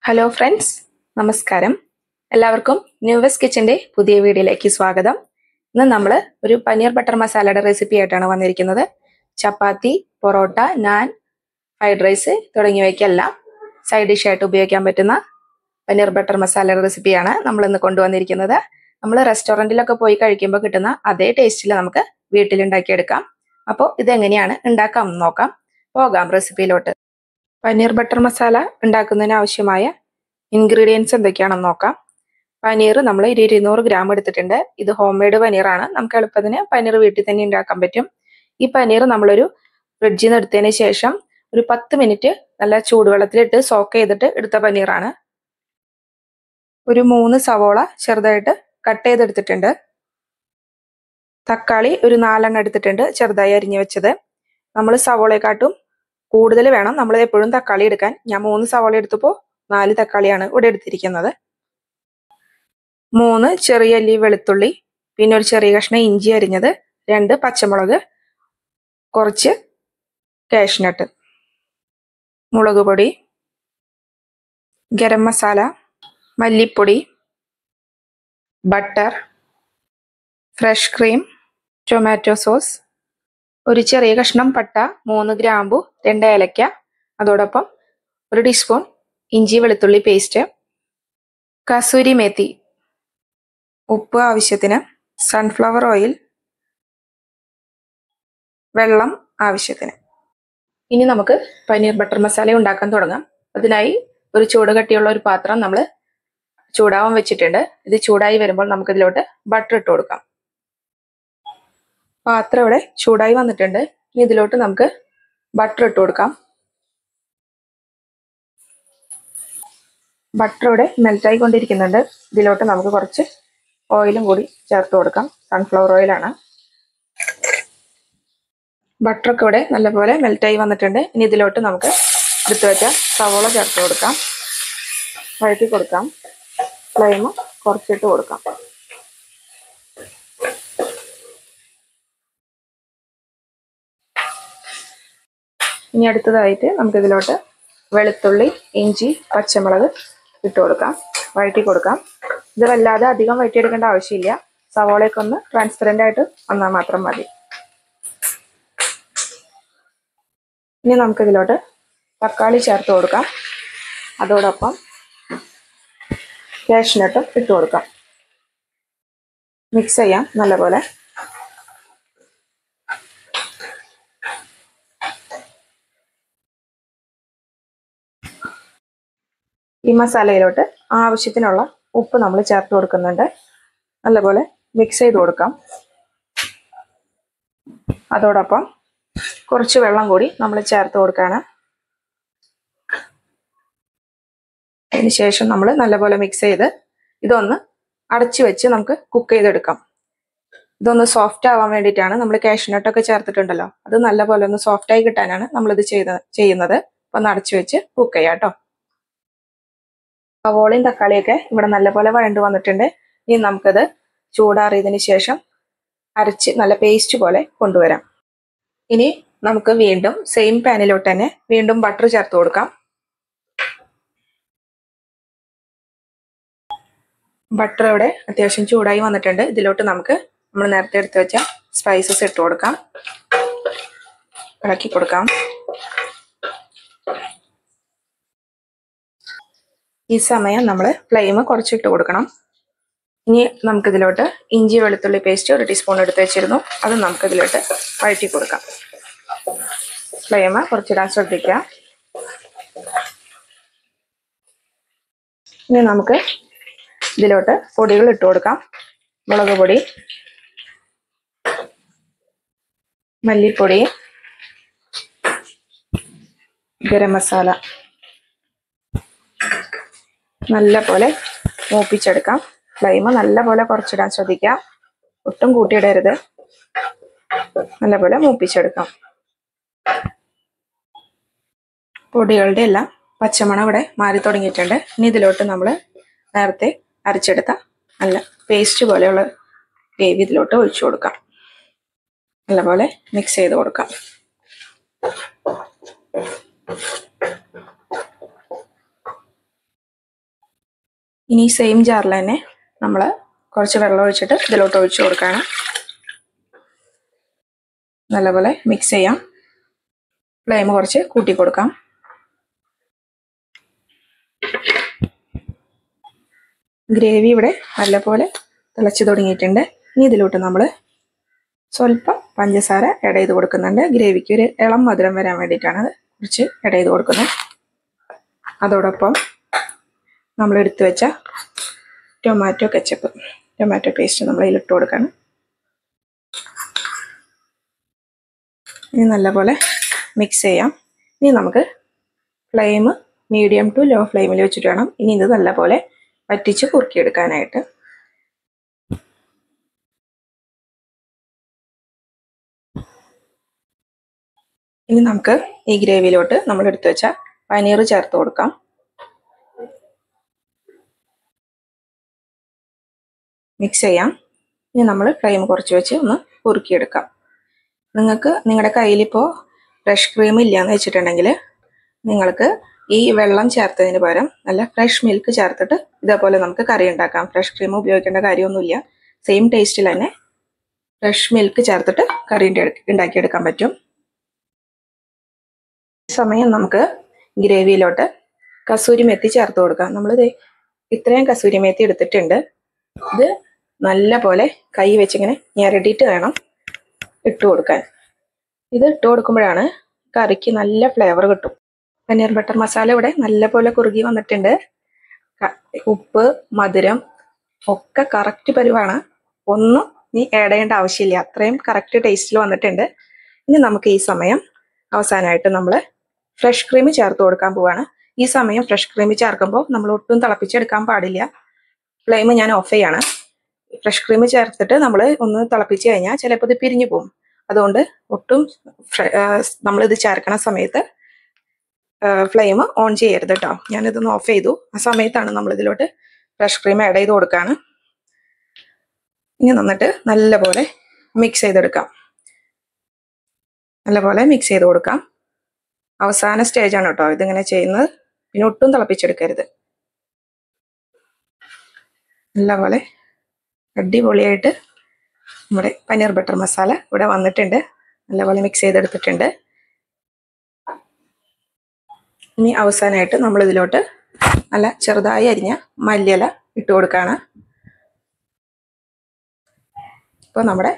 Hello friends, നമസ്കാരം. എല്ലാവർക്കും ന്യൂവെസ് കിച്ചന്റെ പുതിയ വീഡിയോയിലേക്ക് സ്വാഗതം. ഇന്ന് നമ്മൾ ഒരു പനീർ ബട്ടർ മസാലയുടെ റെസിപ്പി ആയിട്ടാണ് വന്നിരിക്കുന്നത്. ചപ്പാത്തി, പൊറോട്ട, നാൻ, ഫ്രൈഡ് റൈസ് തുടങ്ങിയവയ്ക്കെല്ലാം സൈഡ് ഡിഷ് ആയിട്ട് ഉപയോഗിക്കാൻ പറ്റുന്ന പനീർ ബട്ടർ മസാലയുടെ റെസിപ്പിയാണ് നമ്മൾ ഇന്ന് കൊണ്ടുവന്നിരിക്കുന്നത്. നമ്മൾ റെസ്റ്റോറൻറ്റിലൊക്കെ പോയി കഴിക്കുമ്പോൾ കിട്ടുന്ന അതേ ടേസ്റ്റിൽ നമുക്ക് വീട്ടിലുണ്ടാക്കിയെടുക്കാം. അപ്പോൾ ഇതെങ്ങനെയാണ് ഉണ്ടാക്കാം എന്ന് നോക്കാം. പോകാം റെസിപ്പിയിലോട്ട്. പനീർ ബട്ടർ മസാല ഉണ്ടാക്കുന്നതിന് ആവശ്യമായ ഇൻഗ്രീഡിയൻസ് എന്തൊക്കെയാണെന്ന് നോക്കാം. പനീർ നമ്മൾ 200 ഗ്രാം എടുത്തിട്ടുണ്ട്. ഇത് ഹോം മെയ്ഡ് പനീറാണ്. നമുക്ക് എളുപ്പത്തിന് പനീർ വീട്ടിൽ തന്നെ ഉണ്ടാക്കാൻ പറ്റും. ഈ പനീർ നമ്മളൊരു ഫ്രിഡ്ജിൽ നിന്ന് എടുത്തതിന് ശേഷം ഒരു 10 മിനിറ്റ് നല്ല ചൂടുവെള്ളത്തിലിട്ട് സോക്ക് ചെയ്തിട്ട് എടുത്ത പനീറാണ്. ഒരു 3 സവോള ചെറുതായിട്ട് കട്ട് ചെയ്തെടുത്തിട്ടുണ്ട്. തക്കാളി ഒരു 4 എണ്ണം എടുത്തിട്ടുണ്ട്, ചെറുതായി അരിഞ്ഞു വെച്ചത്. നമ്മൾ സവോളയെക്കാട്ടും കൂടുതൽ വേണം നമ്മൾ എപ്പോഴും തക്കാളി എടുക്കാൻ. ഞാൻ 3 സവാള എടുത്തപ്പോൾ 4 തക്കാളിയാണ് ഇവിടെ എടുത്തിരിക്കുന്നത്. 3 ചെറിയ അല്ലി വെളുത്തുള്ളി, പിന്നെ ഒരു ചെറിയ കഷ്ണം ഇഞ്ചി അരിഞ്ഞത്, 2 പച്ചമുളക്, കുറച്ച് കാഷ്നട്ട്, മുളക് പൊടി, ഗരം മസാല, മല്ലിപ്പൊടി, butter, fresh cream, tomato sauce, ഒരു ചെറിയ കഷ്ണം പട്ട, 3 ഗ്രാമ്പു, 2 ഏലക്ക, അതോടൊപ്പം ഒരു ടീസ്പൂൺ ഇഞ്ചി വെളുത്തുള്ളി പേസ്റ്റ്, കസൂരി മേത്തി, ഉപ്പ് ആവശ്യത്തിന്, സൺഫ്ലവർ ഓയിൽ, വെള്ളം ആവശ്യത്തിന്. ഇനി നമുക്ക് പനീർ ബട്ടർ മസാല ഉണ്ടാക്കാൻ തുടങ്ങാം. അതിനായി ഒരു ചൂട് കട്ടിയുള്ള ഒരു പാത്രം നമ്മൾ ചൂടാവാൻ വെച്ചിട്ടുണ്ട്. ഇത് ചൂടായി വരുമ്പോൾ നമുക്ക് ഇതിലോട്ട് ബട്ടർ ഇട്ട് കൊടുക്കാം. പാത്രം ഇവിടെ ചൂടായി വന്നിട്ടുണ്ട്. ഇനി ഇതിലോട്ട് നമുക്ക് ബട്ടർ ഇട്ട് കൊടുക്കാം. ബട്ടർ ഇവിടെ മെൽറ്റായി കൊണ്ടിരിക്കുന്നുണ്ട്. ഇതിലോട്ട് നമുക്ക് കുറച്ച് ഓയിലും കൂടി ചേർത്ത് കൊടുക്കാം. സൺഫ്ലവർ ഓയിലാണ്. ബട്ടറൊക്കെ ഇവിടെ നല്ലപോലെ മെൽറ്റായി വന്നിട്ടുണ്ട്. ഇനി ഇതിലോട്ട് നമുക്ക് എടുത്തു വെച്ച സവോള ചേർത്ത് കൊടുക്കാം. വഴറ്റി കൊടുക്കാം. ഫ്ലെയിം കുറച്ചിട്ട് കൊടുക്കാം. ഇനി അടുത്തതായിട്ട് നമുക്കിതിലോട്ട് വെളുത്തുള്ളി, ഇഞ്ചി, പച്ചമുളക് ഇട്ട് കൊടുക്കാം. വഴറ്റി കൊടുക്കാം. ഇത് വല്ലാതെ അധികം വഴറ്റിയെടുക്കേണ്ട ആവശ്യമില്ല. സവോളയൊക്കെ ഒന്ന് ട്രാൻസ്പെറൻ്റ് ആയിട്ട് വന്നാൽ മാത്രം മതി. ഇനി നമുക്കിതിലോട്ട് തക്കാളി ചേർത്ത് കൊടുക്കാം. അതോടൊപ്പം കാഷ്നട്ടും ഇട്ട് കൊടുക്കാം. മിക്സ് ചെയ്യാം നല്ലപോലെ. ഈ മസാലയിലോട്ട് ആവശ്യത്തിനുള്ള ഉപ്പ് നമ്മൾ ചേർത്ത് കൊടുക്കുന്നുണ്ട്. നല്ലപോലെ മിക്സ് ചെയ്ത് കൊടുക്കാം. അതോടൊപ്പം കുറച്ച് വെള്ളം കൂടി നമ്മൾ ചേർത്ത് കൊടുക്കുകയാണ്. അതിനുശേഷം നമ്മൾ നല്ലപോലെ മിക്സ് ചെയ്ത് ഇതൊന്ന് അടച്ചു വെച്ച് നമുക്ക് കുക്ക് ചെയ്തെടുക്കാം. ഇതൊന്ന് സോഫ്റ്റ് ആവാൻ വേണ്ടിയിട്ടാണ്. നമ്മൾ കാഷ്നട്ടൊക്കെ ചേർത്തിട്ടുണ്ടല്ലോ, അത് നല്ലപോലെ ഒന്ന് സോഫ്റ്റായി കിട്ടാനാണ് നമ്മളിത് ചെയ്യുന്നത്. അപ്പം ഒന്ന് അടച്ചു വെച്ച് കുക്ക് ചെയ്യാം കേട്ടോ. സവോളയും തക്കാളിയൊക്കെ ഇവിടെ നല്ലപോലെ വഴണ്ട് വന്നിട്ടുണ്ട്. ഇനി നമുക്കത് ചൂടാറിയതിന് ശേഷം അരച്ച് നല്ല പേസ്റ്റ് പോലെ കൊണ്ടുവരാം. ഇനി നമുക്ക് വീണ്ടും സെയിം പാനിലോട്ട് തന്നെ വീണ്ടും ബട്ടർ ചേർത്ത് കൊടുക്കാം. ബട്ടർ ഇവിടെ അത്യാവശ്യം ചൂടായി വന്നിട്ടുണ്ട്. ഇതിലോട്ട് നമുക്ക് നമ്മൾ നേരത്തെ എടുത്ത് വെച്ച സ്പൈസസ് ഇട്ട് കൊടുക്കാം. ഇളക്കി കൊടുക്കാം. ഈ സമയം നമ്മൾ ഫ്ലെയിം കുറച്ചിട്ട് കൊടുക്കണം. ഇനി നമുക്കിതിലോട്ട് ഇഞ്ചി വെളുത്തുള്ളി പേസ്റ്റ് ഒരു ടീസ്പൂൺ എടുത്ത് വെച്ചിരുന്നു. അത് നമുക്കിതിലോട്ട് വഴറ്റി കൊടുക്കാം. ഫ്ലെയിം കുറച്ചിടാൻ ശ്രദ്ധിക്കുക. ഇനി നമുക്ക് ഇതിലോട്ട് പൊടികൾ ഇട്ട് കൊടുക്കാം. മുളക് പൊടി, മല്ലിപ്പൊടി, ഗരം മസാല നല്ലപോലെ മൂപ്പിച്ചെടുക്കാം. ഫ്ലെയിം നല്ലപോലെ കുറച്ചിടാൻ ശ്രദ്ധിക്കുക. ഒട്ടും കൂട്ടിയിടരുത്. നല്ലപോലെ മൂപ്പിച്ചെടുക്കാം. പൊടികളുടെ എല്ലാം പച്ചമണം ഇവിടെ മാറി തുടങ്ങിയിട്ടുണ്ട്. ഇനി ഇതിലോട്ട് നമ്മൾ നേരത്തെ അരച്ചെടുത്ത നല്ല പേസ്റ്റ് പോലെയുള്ള ഗ്രേവി ഇതിലോട്ട് ഒഴിച്ചു കൊടുക്കാം. നല്ലപോലെ മിക്സ് ചെയ്ത് കൊടുക്കാം. ഇനി സെയിം ജാറിൽ തന്നെ നമ്മൾ കുറച്ച് വെള്ളം ഒഴിച്ചിട്ട് ഇതിലോട്ട് ഒഴിച്ചു കൊടുക്കുകയാണ്. നല്ലപോലെ മിക്സ് ചെയ്യാം. ഫ്ലെയിം കുറച്ച് കൂട്ടി കൊടുക്കാം. ഗ്രേവി ഇവിടെ നല്ലപോലെ തിളച്ച് തുടങ്ങിയിട്ടുണ്ട്. ഇനി ഇതിലോട്ട് നമ്മൾ സ്വല്പം പഞ്ചസാര ആഡ് ചെയ്ത് കൊടുക്കുന്നുണ്ട്. ഗ്രേവിക്ക് ഒരു ഇളം മധുരം വരാൻ വേണ്ടിയിട്ടാണ് അത് കുറച്ച് ആഡ് ചെയ്ത് കൊടുക്കുന്നത്. അതോടൊപ്പം നമ്മൾ എടുത്തു വെച്ച ടൊമാറ്റോ കെച്ചപ്പ്, ടൊമാറ്റോ പേസ്റ്റ് നമ്മൾ ഇതിലിട്ട് കൊടുക്കണം. ഇനി നല്ലപോലെ മിക്സ് ചെയ്യാം. ഇനി നമുക്ക് ഫ്ലെയിം മീഡിയം ടു ലോ ഫ്ലെയിമിൽ വെച്ചിട്ട് വേണം ഇനി ഇത് നല്ലപോലെ വറ്റിച്ച് കുറുക്കിയെടുക്കാനായിട്ട്. ഇനി നമുക്ക് ഈ ഗ്രേവിയിലോട്ട് നമ്മൾ എടുത്തു വെച്ച പനീർ ചേർത്ത് കൊടുക്കാം. മിക്സ് ചെയ്യാം. ഇനി നമ്മൾ ഫ്ലെയിം കുറച്ച് വെച്ച് ഒന്ന് കുറുക്കിയെടുക്കാം. നിങ്ങൾക്ക് നിങ്ങളുടെ കയ്യിലിപ്പോൾ ഫ്രഷ് ക്രീം ഇല്ലയെന്ന് വെച്ചിട്ടുണ്ടെങ്കിൽ നിങ്ങൾക്ക് ഈ വെള്ളം ചേർത്തതിന് പകരം നല്ല ഫ്രഷ് മിൽക്ക് ചേർത്തിട്ട് ഇതേപോലെ നമുക്ക് കറി ഉണ്ടാക്കാം. ഫ്രഷ് ക്രീം ഉപയോഗിക്കേണ്ട കാര്യമൊന്നുമില്ല. സെയിം ടേസ്റ്റിൽ തന്നെ ഫ്രഷ് മിൽക്ക് ചേർത്തിട്ട് കറി ഉണ്ടാക്കിയെടുക്കാൻ പറ്റും. ഈ സമയം നമുക്ക് ഗ്രേവിയിലോട്ട് കസൂരി മെത്തി ചേർത്ത് കൊടുക്കാം. നമ്മളിത് ഇത്രയും കസൂരി മെത്തി എടുത്തിട്ടുണ്ട്. ഇത് നല്ല പോലെ കൈ വെച്ചിങ്ങനെ ഞെരടിയിട്ട് വേണം ഇട്ട് കൊടുക്കാൻ. ഇത് ഇട്ട് കൊടുക്കുമ്പോഴാണ് കറിക്ക് നല്ല ഫ്ലേവർ കിട്ടും. പനീർ ബട്ടർ മസാല ഇവിടെ നല്ല പോലെ കുറുകി വന്നിട്ടുണ്ട്. ഉപ്പ്, മധുരം ഒക്കെ കറക്റ്റ് പരുവാണ്. ഒന്നും ഇനി ആഡ് ചെയ്യേണ്ട ആവശ്യമില്ല. അത്രയും കറക്റ്റ് ടേസ്റ്റിൽ വന്നിട്ടുണ്ട്. ഇനി നമുക്ക് ഈ സമയം അവസാനമായിട്ട് നമ്മൾ ഫ്രഷ് ക്രീം ചേർത്ത് കൊടുക്കാൻ പോവാണ്. ഈ സമയം ഫ്രഷ് ക്രീം ചേർക്കുമ്പോൾ നമ്മൾ ഒട്ടും തിളപ്പിച്ചെടുക്കാൻ പാടില്ല. ഫ്ലെയിം ഞാൻ ഓഫ് ചെയ്യാണ്. ഫ്രഷ് ക്രീം ചേർത്തിട്ട് നമ്മൾ ഒന്ന് തിളപ്പിച്ച് കഴിഞ്ഞാൽ ചിലപ്പോൾ ഇത് പിരിഞ്ഞു പോകും. അതുകൊണ്ട് ഒട്ടും നമ്മളിത് ചേർക്കണ സമയത്ത് ഫ്ലെയിം ഓൺ ചെയ്യരുത് കേട്ടോ. ഞാനിതൊന്ന് ഓഫ് ചെയ്തു. ആ സമയത്താണ് നമ്മൾ ഇതിലോട്ട് ഫ്രഷ് ക്രീം ആഡ് ചെയ്ത് കൊടുക്കുകയാണ്. ഇനി നന്നിട്ട് നല്ലപോലെ മിക്സ് ചെയ്തെടുക്കാം. നല്ലപോലെ മിക്സ് ചെയ്ത് കൊടുക്കാം. അവസാന സ്റ്റേജാണ് കേട്ടോ ഇതിങ്ങനെ ചെയ്യുന്നത്. പിന്നെ ഒട്ടും തിളപ്പിച്ചെടുക്കരുത്. നല്ലപോലെ അടിപൊളിയായിട്ട് നമ്മുടെ പനീർ ബട്ടർ മസാല ഇവിടെ വന്നിട്ടുണ്ട്. നല്ലപോലെ മിക്സ് ചെയ്തെടുത്തിട്ടുണ്ട്. ഇനി അവസാനമായിട്ട് നമ്മൾ ഇതിലോട്ട് നല്ല ചെറുതായി അരിഞ്ഞ മല്ലിയില ഇട്ട് കൊടുക്കുകയാണ്. ഇപ്പോൾ നമ്മുടെ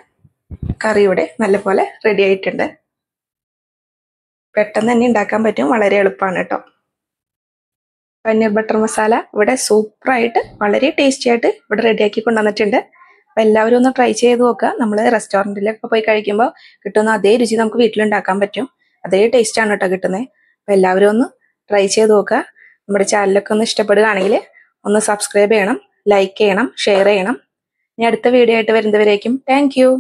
കറി ഇവിടെ നല്ലപോലെ റെഡി ആയിട്ടുണ്ട്. പെട്ടെന്ന് തന്നെ ഉണ്ടാക്കാൻ പറ്റും. വളരെ എളുപ്പമാണ് കേട്ടോ. പനീർ ബട്ടർ മസാല ഇവിടെ സൂപ്പറായിട്ട് വളരെ ടേസ്റ്റി ആയിട്ട് ഇവിടെ റെഡിയാക്കി കൊണ്ടുവന്നിട്ടുണ്ട്. അപ്പം എല്ലാവരും ഒന്ന് ട്രൈ ചെയ്ത് നോക്കുക. നമ്മൾ റെസ്റ്റോറൻറ്റിലൊക്കെ പോയി കഴിക്കുമ്പോൾ കിട്ടുന്ന അതേ രുചി നമുക്ക് വീട്ടിലുണ്ടാക്കാൻ പറ്റും. അതേ ടേസ്റ്റാണ് കേട്ടോ കിട്ടുന്നത്. അപ്പം എല്ലാവരും ഒന്ന് ട്രൈ ചെയ്ത് നോക്കുക. നമ്മുടെ ചാനലൊക്കെ ഒന്ന് ഇഷ്ടപ്പെടുകയാണെങ്കിൽ ഒന്ന് സബ്സ്ക്രൈബ് ചെയ്യണം, ലൈക്ക് ചെയ്യണം, ഷെയർ ചെയ്യണം. ഇനി അടുത്ത വീഡിയോ ആയിട്ട് വരുന്നവരേക്കും താങ്ക് യു.